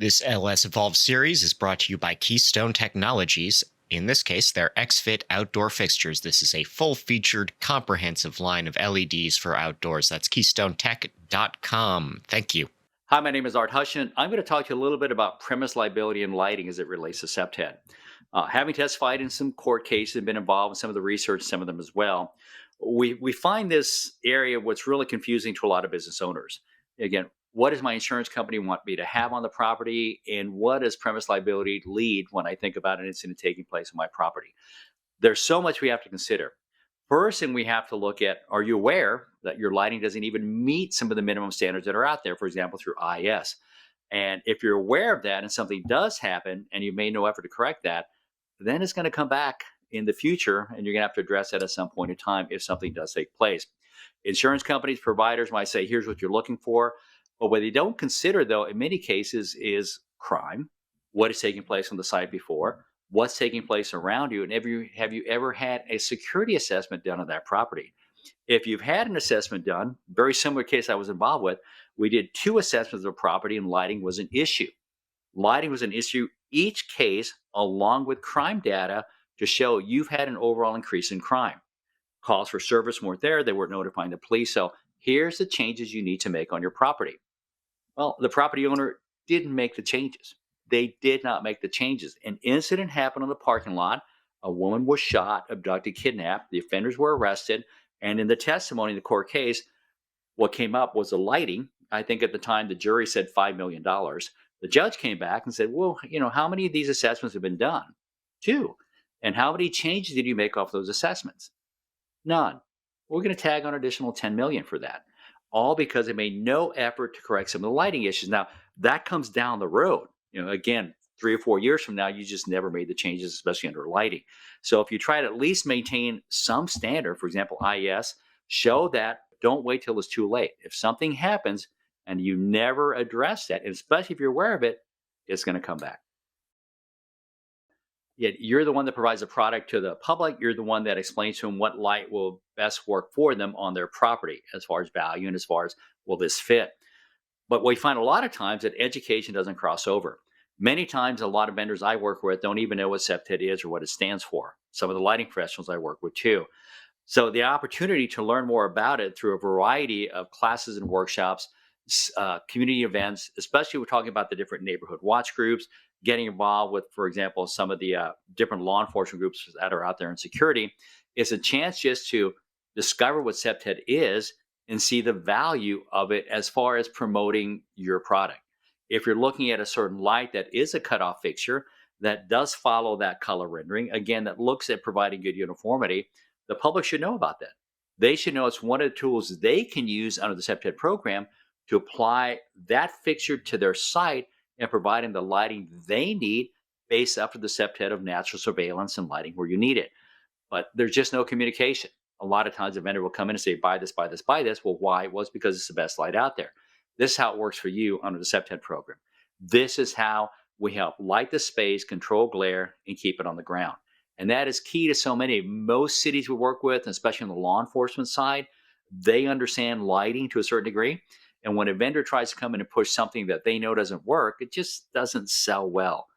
This LS Evolve series is brought to you by Keystone Technologies. In this case, their XFit outdoor fixtures. This is a full-featured, comprehensive line of LEDs for outdoors. That's KeystoneTech.com. Thank you. Hi, my name is Art Hushin. I'm going to talk to you a little bit about premise liability and lighting as it relates to CPTED. Having testified in some court cases and been involved in some of the research, some of them as well, we find this area what's really confusing to a lot of business owners. Again, what does my insurance company want me to have on the property, and what does premise liability lead when I think about an incident taking place on my property? There's so much we have to consider. First thing we have to look at, are you aware that your lighting doesn't even meet some of the minimum standards that are out there, for example, through IS? And if you're aware of that and something does happen and you made no effort to correct that, then it's going to come back in the future and you're going to have to address that at some point in time if something does take place. Insurance companies, providers might say, here's what you're looking for. But what they don't consider, though, in many cases is crime, what is taking place on the site before, what's taking place around you, and have you ever had a security assessment done on that property? If you've had an assessment done, very similar case I was involved with, we did 2 assessments of the property and lighting was an issue. Lighting was an issue each case along with crime data to show you've had an overall increase in crime. Calls for service weren't there, they weren't notifying the police, so here's the changes you need to make on your property. Well, the property owner didn't make the changes. They did not make the changes. An incident happened on the parking lot. A woman was shot, abducted, kidnapped. The offenders were arrested. And in the testimony in the court case, what came up was the lighting. I think at the time the jury said $5 million. The judge came back and said, well, how many of these assessments have been done? 2. And how many changes did you make off those assessments? None. We're going to tag on an additional $10 million for that. All because they made no effort to correct some of the lighting issues. Now, that comes down the road. Again, 3 or 4 years from now, you just never made the changes, especially under lighting. So if you try to at least maintain some standard, for example, IS, show that, don't wait till it's too late. If something happens and you never address that, and especially if you're aware of it, it's going to come back. Yet you're the one that provides the product to the public. You're the one that explains to them what light will best work for them on their property as far as value and as far as will this fit. But we find a lot of times that education doesn't cross over. Many times, a lot of vendors I work with don't even know what CPTED is or what it stands for. Some of the lighting professionals I work with too. So the opportunity to learn more about it through a variety of classes and workshops, community events, especially we're talking about the different neighborhood watch groups, getting involved with, for example, some of the different law enforcement groups that are out there in security, is a chance just to discover what CPTED is and see the value of it as far as promoting your product. If you're looking at a certain light that is a cutoff fixture that does follow that color rendering, again, that looks at providing good uniformity, the public should know about that. They should know it's one of the tools they can use under the CPTED program to apply that fixture to their site and providing the lighting they need based after the CPTED of natural surveillance and lighting where you need it. But there's just no communication. A lot of times a vendor will come in and say, buy this, buy this, buy this. Well, why? Well, it's because it's the best light out there. This is how it works for you under the CPTED program. This is how we help light the space, control glare, and keep it on the ground. And that is key to so many. Most cities we work with, especially on the law enforcement side, they understand lighting to a certain degree. And when a vendor tries to come in and push something that they know doesn't work, it just doesn't sell well.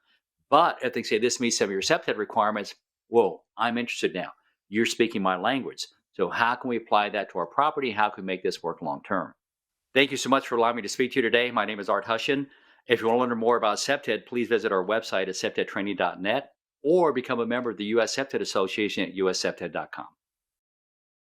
But if they say this meets some of your CPTED requirements, whoa, I'm interested now. You're speaking my language. So how can we apply that to our property? How can we make this work long term? Thank you so much for allowing me to speak to you today. My name is Art Hushin. If you want to learn more about CPTED, please visit our website at cptedtraining.net or become a member of the U.S. CPTED Association at uscpted.com.